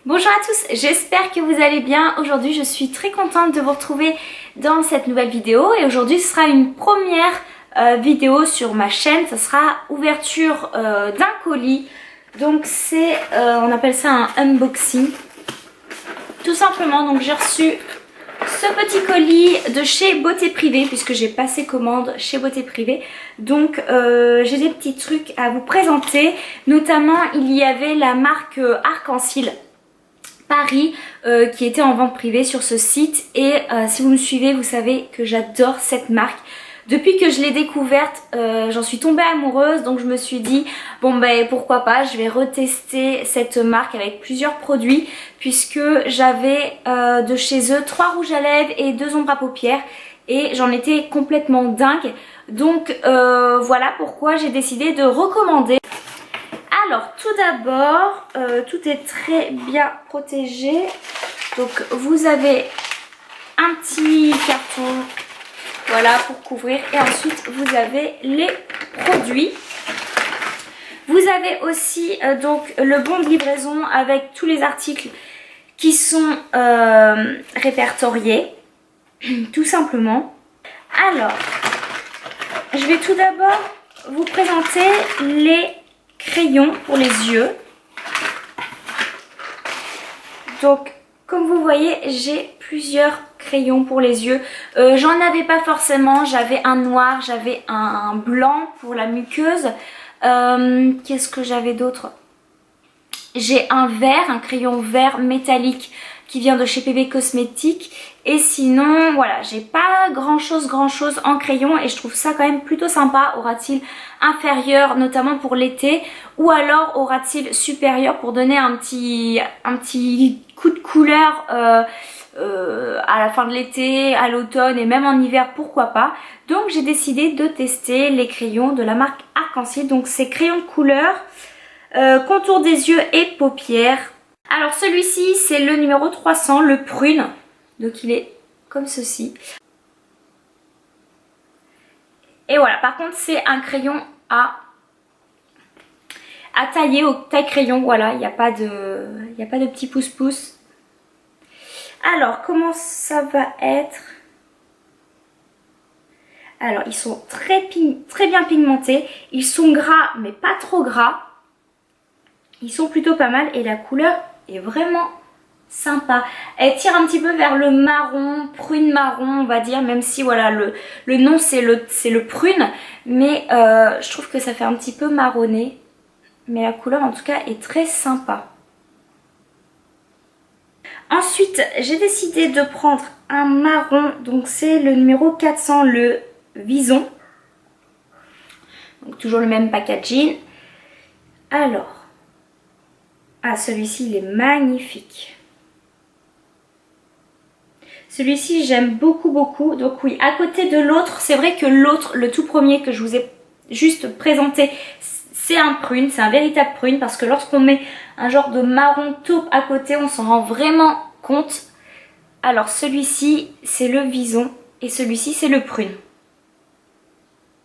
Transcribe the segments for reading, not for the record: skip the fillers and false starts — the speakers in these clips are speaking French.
Bonjour à tous, j'espère que vous allez bien. Aujourd'hui je suis très contente de vous retrouver dans cette nouvelle vidéo et aujourd'hui ce sera une première vidéo sur ma chaîne. Ce sera ouverture d'un colis. Donc c'est, on appelle ça un unboxing. Tout simplement, donc j'ai reçu ce petit colis de chez Beauté Privée puisque j'ai passé commande chez Beauté Privée. Donc j'ai des petits trucs à vous présenter. Notamment il y avait la marque Arc-en-Ciel Paris qui était en vente privée sur ce site et si vous me suivez vous savez que j'adore cette marque. Depuis que je l'ai découverte j'en suis tombée amoureuse, donc je me suis dit bon ben pourquoi pas, je vais retester cette marque avec plusieurs produits puisque j'avais de chez eux 3 rouges à lèvres et 2 ombres à paupières et j'en étais complètement dingue. Donc voilà pourquoi j'ai décidé de recommander. Alors tout d'abord, tout est très bien protégé. Donc vous avez un petit carton, voilà, pour couvrir. Et ensuite vous avez les produits. Vous avez aussi donc le bon de livraison avec tous les articles qui sont répertoriés, tout simplement. Alors, je vais tout d'abord vous présenter les crayons pour les yeux. Donc comme vous voyez j'ai plusieurs crayons pour les yeux. J'en avais pas forcément, j'avais un noir, j'avais un blanc pour la muqueuse. Qu'est-ce que j'avais d'autre? J'ai un vert, un crayon vert métallique qui vient de chez PB Cosmétiques. Et sinon, voilà, j'ai pas grand chose en crayon et je trouve ça quand même plutôt sympa. Aura-t-il inférieur, notamment pour l'été, ou alors aura-t-il supérieur pour donner un petit coup de couleur à la fin de l'été, à l'automne et même en hiver, pourquoi pas. Donc j'ai décidé de tester les crayons de la marque Arc-en-Ciel. Donc c'est crayons de couleur, contour des yeux et paupières. Alors celui-ci c'est le numéro 300, le prune. Donc il est comme ceci. Et voilà, par contre c'est un crayon à tailler au taille-crayon. Voilà, il n'y a pas de petit pouce-pouce. Alors comment ça va être? Alors ils sont très bien pigmentés. Ils sont gras mais pas trop gras. Ils sont plutôt pas mal et la couleur est vraiment sympa. Elle tire un petit peu vers le marron, prune marron on va dire, même si voilà le nom c'est le prune, mais je trouve que ça fait un petit peu marronné. Mais la couleur en tout cas est très sympa. Ensuite j'ai décidé de prendre un marron, donc c'est le numéro 400, le Vison. Donc toujours le même packaging. Alors, ah celui-ci il est magnifique. Celui-ci j'aime beaucoup. Donc oui, à côté de l'autre, c'est vrai que l'autre, le tout premier que je vous ai juste présenté, c'est un prune, c'est un véritable prune. Parce que lorsqu'on met un genre de marron taupe à côté, on s'en rend vraiment compte. Alors celui-ci c'est le Vison et celui-ci c'est le prune.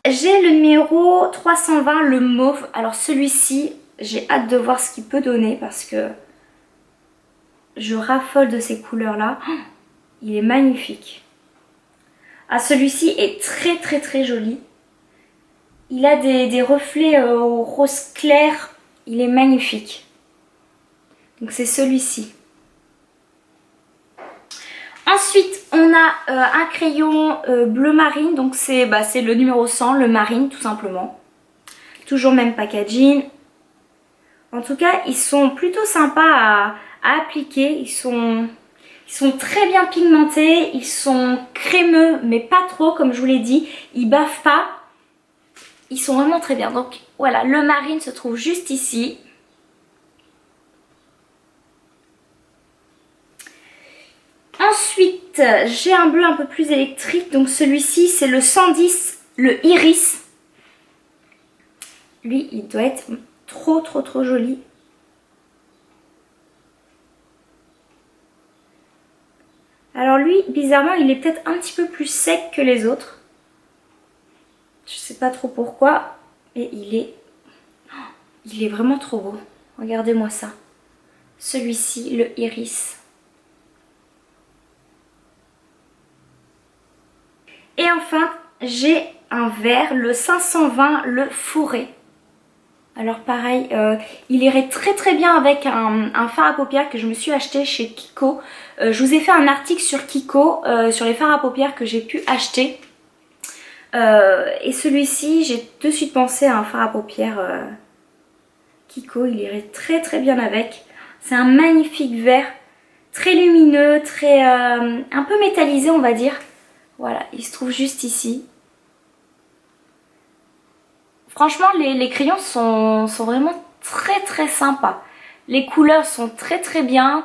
J'ai le numéro 320, le mauve. Alors celui-ci, j'ai hâte de voir ce qu'il peut donner parce que je raffole de ces couleurs-là. Oh, il est magnifique. Ah, celui-ci est très joli. Il a des reflets au rose clair. Il est magnifique. Donc c'est celui-ci. Ensuite, on a un crayon bleu marine. Donc c'est le numéro 100, le marine tout simplement. Toujours même packaging. En tout cas, ils sont plutôt sympas à appliquer. Ils sont très bien pigmentés. Ils sont crémeux, mais pas trop, comme je vous l'ai dit. Ils baffent pas. Ils sont vraiment très bien. Donc voilà, le marine se trouve juste ici. Ensuite, j'ai un bleu un peu plus électrique. Donc celui-ci, c'est le 110, le iris. Lui, il doit être trop joli. Alors lui, bizarrement, il est peut-être un petit peu plus sec que les autres. Je sais pas trop pourquoi. Et il est vraiment trop beau. Regardez-moi ça. celui-ci, le Iris. Et enfin, j'ai un vert, le 520, le Forêt. Alors pareil, il irait très très bien avec un fard à paupières que je me suis acheté chez Kiko. Je vous ai fait un article sur Kiko, sur les fards à paupières que j'ai pu acheter. Et celui-ci, j'ai de suite pensé à un fard à paupières Kiko, il irait très très bien avec. C'est un magnifique vert, très lumineux, très un peu métallisé on va dire. Voilà, il se trouve juste ici. Franchement, les crayons sont vraiment très très sympas. Les couleurs sont très très bien,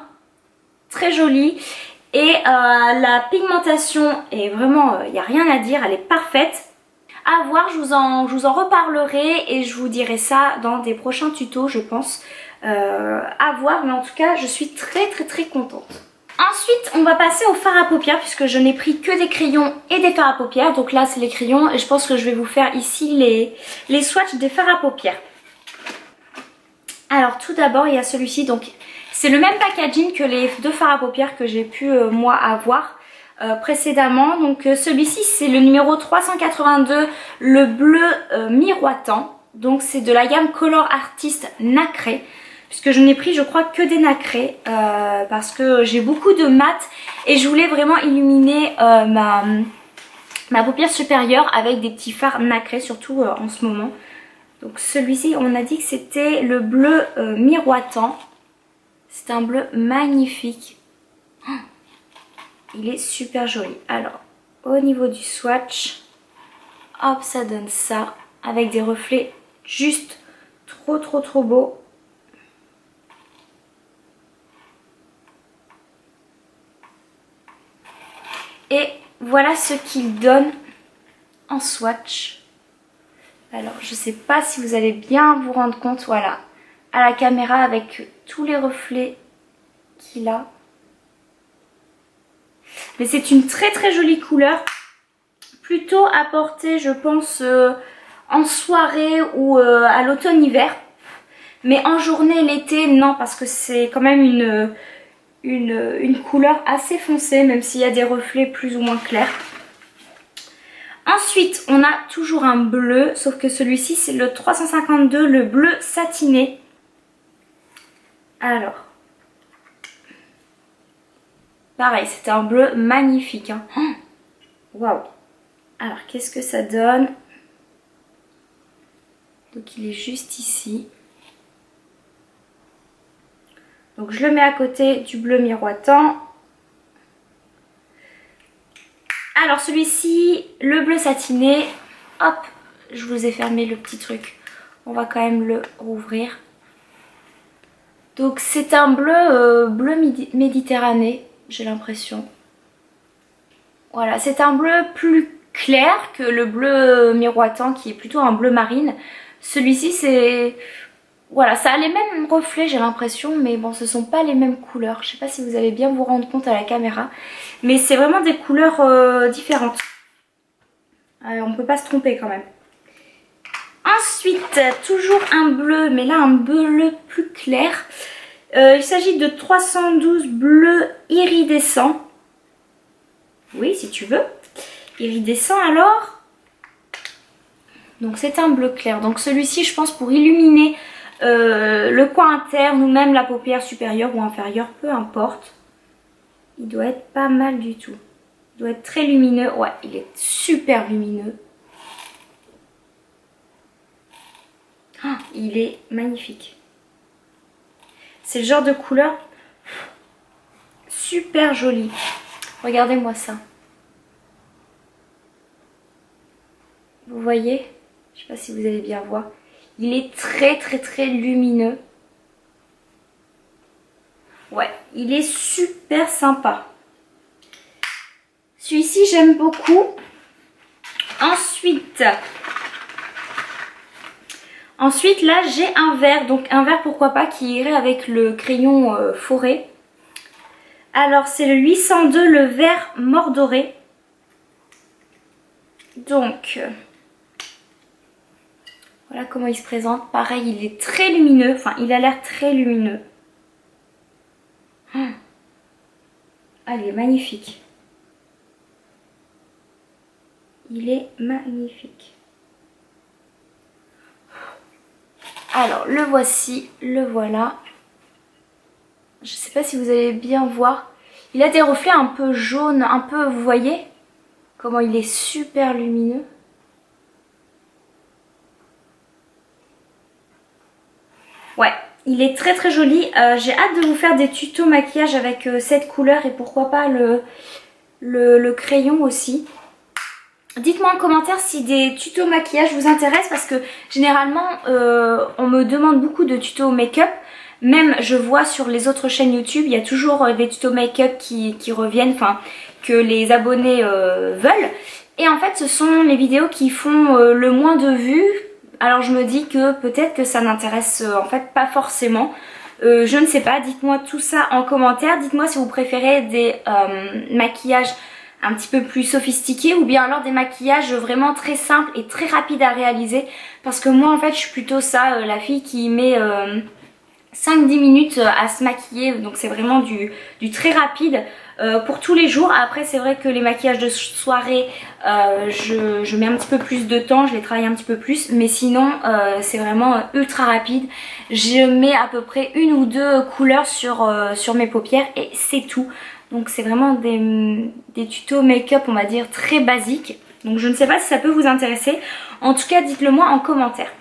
très jolies. Et la pigmentation est vraiment, il n'y a rien à dire, elle est parfaite. À voir, je vous en reparlerai et je vous dirai ça dans des prochains tutos je pense. À voir, mais en tout cas je suis très très très contente. Ensuite on va passer au fard à paupières puisque je n'ai pris que des crayons et des fards à paupières. Donc là c'est les crayons et je pense que je vais vous faire ici les swatchs des fards à paupières. Alors tout d'abord il y a celui-ci, donc c'est le même packaging que les deux fards à paupières que j'ai pu moi avoir précédemment. Donc celui-ci c'est le numéro 382, le bleu miroitant. Donc c'est de la gamme Color Artist nacré. Puisque je n'ai pris je crois que des nacrés parce que j'ai beaucoup de mat et je voulais vraiment illuminer ma paupière supérieure avec des petits fards nacrés, surtout en ce moment. Donc celui-ci on a dit que c'était le bleu miroitant. C'est un bleu magnifique. Oh, il est super joli. Alors au niveau du swatch, hop ça donne ça avec des reflets juste trop beaux. Et voilà ce qu'il donne en swatch. Alors je sais pas si vous allez bien vous rendre compte, voilà, à la caméra avec tous les reflets qu'il a. Mais c'est une très très jolie couleur, plutôt à porter je pense en soirée ou à l'automne-hiver. Mais en journée l'été non, parce que c'est quand même une couleur assez foncée, même s'il y a des reflets plus ou moins clairs. Ensuite on a toujours un bleu, sauf que celui-ci c'est le 352, le bleu satiné. Alors pareil, c'est un bleu magnifique hein. Waouh. Alors qu'est-ce que ça donne? Donc il est juste ici. Donc je le mets à côté du bleu miroitant. Alors celui-ci, le bleu satiné, hop, je vous ai fermé le petit truc. On va quand même le rouvrir. Donc c'est un bleu méditerranée, j'ai l'impression. Voilà, c'est un bleu plus clair que le bleu miroitant qui est plutôt un bleu marine. Celui-ci c'est... Voilà, ça a les mêmes reflets j'ai l'impression, mais bon ce sont pas les mêmes couleurs. Je sais pas si vous allez bien vous rendre compte à la caméra, mais c'est vraiment des couleurs différentes. On peut pas se tromper quand même. Ensuite, toujours un bleu, mais là un bleu plus clair. Il s'agit de 312 bleu iridescent. Oui, si tu veux. Iridescent alors. Donc c'est un bleu clair. Donc celui-ci je pense pour illuminer le coin interne ou même la paupière supérieure ou inférieure, peu importe. Il doit être pas mal du tout. Il doit être très lumineux. Ouais, il est super lumineux. Ah, il est magnifique. C'est le genre de couleur super joli. Regardez-moi ça. Vous voyez? Je sais pas si vous allez bien voir. Il est très lumineux. Ouais, il est super sympa. Celui-ci j'aime beaucoup. Ensuite là j'ai un vert. Donc un vert pourquoi pas qui irait avec le crayon Forêt. Alors c'est le 802, le vert mordoré. Donc... voilà comment il se présente. Pareil, il est très lumineux. Enfin, il a l'air très lumineux. Ah, il est magnifique. Il est magnifique. Alors, le voici, le voilà. Je sais pas si vous allez bien voir. Il a des reflets un peu jaunes, un peu, vous voyez comment il est super lumineux. Ouais, il est très très joli. J'ai hâte de vous faire des tutos maquillage avec cette couleur et pourquoi pas le crayon aussi. Dites-moi en commentaire si des tutos maquillage vous intéressent parce que généralement on me demande beaucoup de tutos make-up. Même je vois sur les autres chaînes YouTube, il y a toujours des tutos make-up qui reviennent, enfin que les abonnés veulent. Et en fait ce sont les vidéos qui font le moins de vues. Alors je me dis que peut-être que ça n'intéresse en fait pas forcément. Je ne sais pas, dites-moi tout ça en commentaire. Dites-moi si vous préférez des maquillages un petit peu plus sophistiqués ou bien alors des maquillages vraiment très simples et très rapides à réaliser. Parce que moi en fait je suis plutôt ça, la fille qui met 5-10 minutes à se maquiller. Donc c'est vraiment du très rapide. Pour tous les jours. Après c'est vrai que les maquillages de soirée je mets un petit peu plus de temps, je les travaille un petit peu plus, mais sinon c'est vraiment ultra rapide. Je mets à peu près 1 ou 2 couleurs sur mes paupières et c'est tout. Donc c'est vraiment des tutos make-up on va dire très basiques. Donc je ne sais pas si ça peut vous intéresser. En tout cas dites-le moi en commentaire.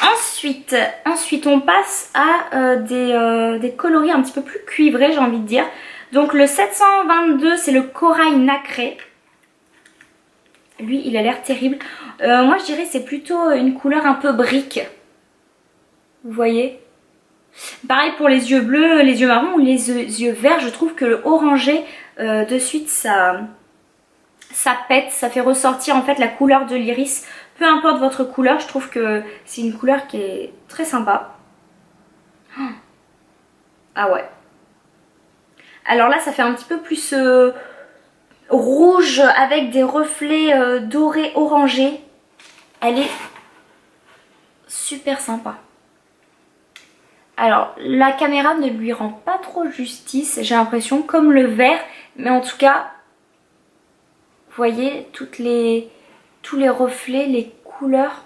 Ensuite on passe à des coloris un petit peu plus cuivrés j'ai envie de dire. Donc le 722 c'est le corail nacré. Lui il a l'air terrible. Moi je dirais c'est plutôt une couleur un peu brique. Vous voyez? Pareil pour les yeux bleus, les yeux marrons ou les yeux verts. Je trouve que le orangé de suite ça pète. Ça fait ressortir en fait la couleur de l'iris. Peu importe votre couleur, je trouve que c'est une couleur qui est très sympa. Ah ouais. Alors là ça fait un petit peu plus rouge avec des reflets dorés orangés. Elle est super sympa. Alors la caméra ne lui rend pas trop justice, j'ai l'impression, comme le vert. Mais en tout cas, vous voyez tous les reflets, les couleurs.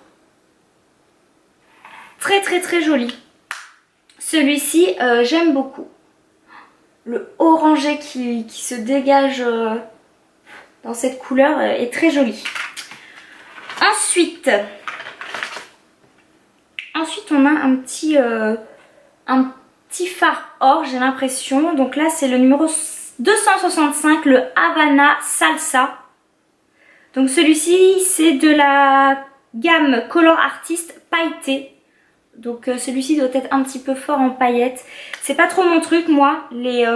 Très très très joli. Celui-ci j'aime beaucoup. Le orangé qui se dégage dans cette couleur est très joli. Ensuite on a un petit fard or j'ai l'impression. Donc là c'est le numéro 265, le Havana Salsa. Donc celui-ci c'est de la gamme Color Artist pailleté. Donc celui-ci doit être un petit peu fort en paillettes. C'est pas trop mon truc moi, les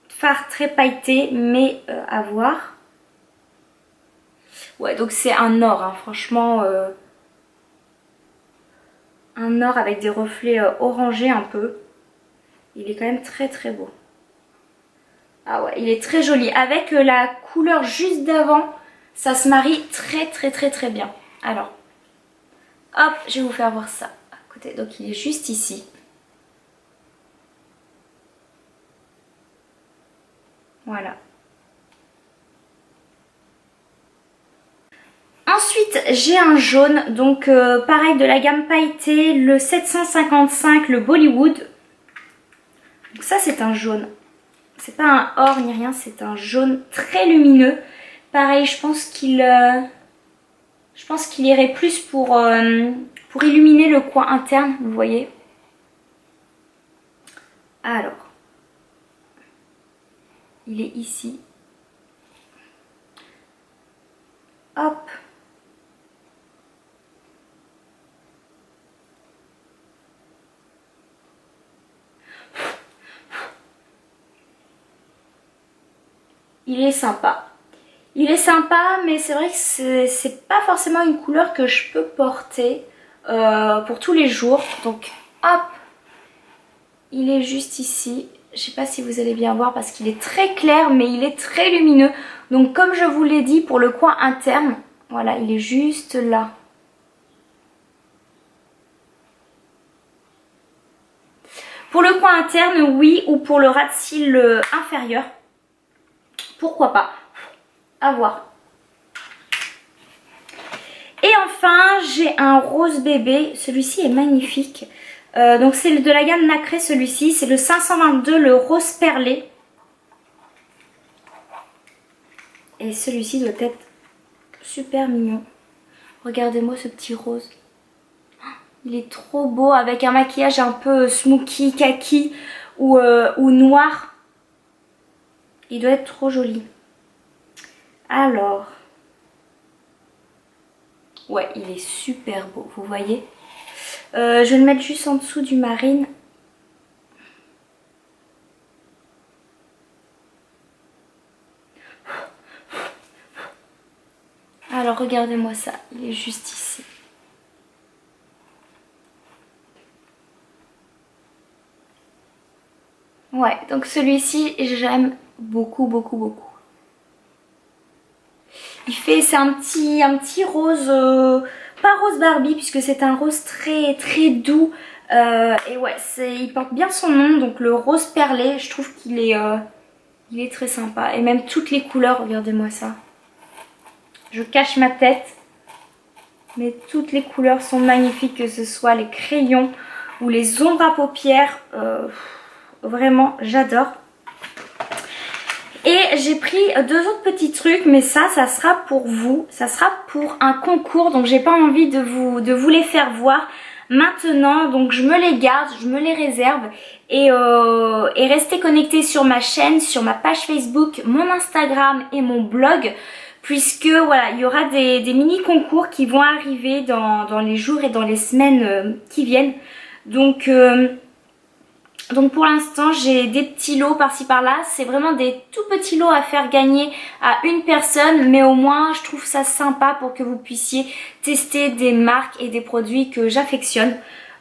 fards très pailletés, mais à voir. Ouais, donc c'est un or, hein, franchement. Un or avec des reflets orangés un peu. Il est quand même très très beau. Ah ouais, il est très joli. Avec la couleur juste d'avant, ça se marie très très très très bien. Alors, hop, je vais vous faire voir ça. Donc il est juste ici. Voilà. Ensuite j'ai un jaune, donc pareil de la gamme pailletée, le 755, le Bollywood. Donc ça c'est un jaune. C'est pas un or ni rien, c'est un jaune très lumineux. Pareil, je pense qu'il irait plus pour illuminer le coin interne, vous voyez. Alors, il est ici. Hop. Il est sympa. Il est sympa, mais c'est vrai que c'est pas forcément une couleur que je peux porter pour tous les jours. Donc, hop, il est juste ici. Je sais pas si vous allez bien voir parce qu'il est très clair, mais il est très lumineux. Donc, comme je vous l'ai dit, pour le coin interne, voilà, il est juste là. Pour le coin interne, oui, ou pour le ras de cils inférieur. pourquoi pas, à voir. Et enfin j'ai un rose bébé, celui-ci est magnifique. Donc c'est de la gamme nacrée celui-ci, c'est le 522, le rose perlé. Et celui-ci doit être super mignon. Regardez-moi ce petit rose. Il est trop beau avec un maquillage un peu smoky, kaki ou noir. Il doit être trop joli. Alors. Ouais, il est super beau, vous voyez. Je vais le mettre juste en dessous du marine. Alors regardez-moi ça, il est juste ici. Ouais, donc celui-ci j'aime beaucoup, beaucoup, beaucoup. C'est un petit rose, pas rose Barbie puisque c'est un rose très très doux. Et ouais, il porte bien son nom, donc le rose perlé, je trouve qu'il est, il est très sympa. Et même toutes les couleurs, regardez-moi ça. Je cache ma tête, mais toutes les couleurs sont magnifiques, que ce soit les crayons ou les ombres à paupières. Vraiment, j'adore. Et j'ai pris 2 autres petits trucs, mais ça sera pour vous. Ça sera pour un concours, donc j'ai pas envie de vous les faire voir maintenant. Donc je me les garde, je me les réserve. Et restez connectés sur ma chaîne, sur ma page Facebook, mon Instagram et mon blog. Puisque voilà, il y aura des mini concours qui vont arriver dans les jours et dans les semaines qui viennent. Donc pour l'instant j'ai des petits lots par-ci par-là. C'est vraiment des tout petits lots à faire gagner à une personne. Mais au moins je trouve ça sympa pour que vous puissiez tester des marques et des produits que j'affectionne.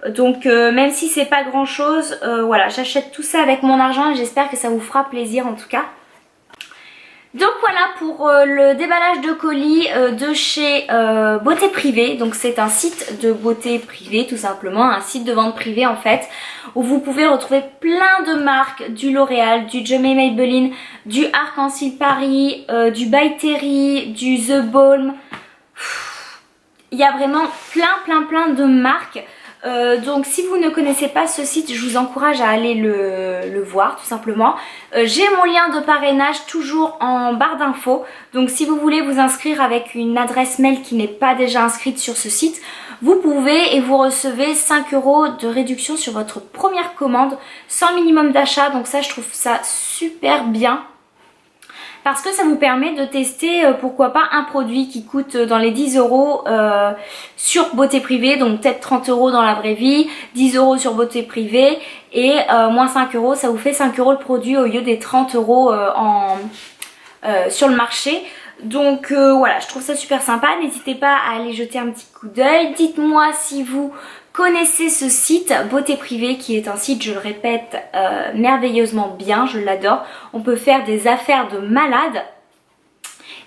Donc même si c'est pas grand chose, voilà, j'achète tout ça avec mon argent et j'espère que ça vous fera plaisir en tout cas. Donc voilà pour le déballage de colis de chez Beauté Privée. Donc c'est un site de beauté privée tout simplement, un site de vente privée en fait, où vous pouvez retrouver plein de marques, du L'Oréal, du Jamais Maybelline, du Arc-en-Ciel Paris, du By Terry, du The Balm. Il y a vraiment plein de marques. Donc si vous ne connaissez pas ce site, je vous encourage à aller le voir tout simplement. J'ai mon lien de parrainage toujours en barre d'infos. Donc si vous voulez vous inscrire avec une adresse mail qui n'est pas déjà inscrite sur ce site, vous pouvez et vous recevez 5 € de réduction sur votre première commande sans minimum d'achat. Donc ça, je trouve ça super bien. Parce que ça vous permet de tester pourquoi pas un produit qui coûte dans les 10 € sur Beauté Privée, donc peut-être 30 € dans la vraie vie, 10 € sur Beauté Privée et moins 5 €, ça vous fait 5 € le produit au lieu des 30 € sur le marché. Donc voilà, je trouve ça super sympa, n'hésitez pas à aller jeter un petit coup d'œil. Dites-moi si vous connaissez ce site Beauté Privée qui est un site, je le répète, merveilleusement bien, je l'adore. On peut faire des affaires de malade.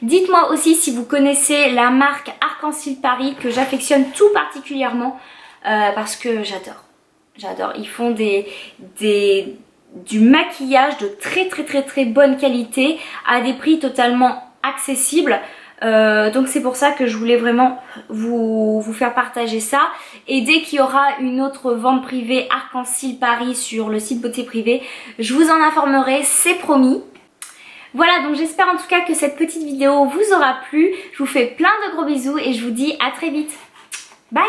Dites-moi aussi si vous connaissez la marque Arc-en-Ciel Paris que j'affectionne tout particulièrement parce que j'adore. J'adore, ils font du maquillage de très bonne qualité à des prix totalement accessibles. Donc c'est pour ça que je voulais vraiment vous faire partager ça. Et dès qu'il y aura une autre vente privée Arc-en-Ciel Paris sur le site Beauté Privée, je vous en informerai, c'est promis. Voilà, donc j'espère en tout cas que cette petite vidéo vous aura plu. Je vous fais plein de gros bisous et je vous dis à très vite. Bye!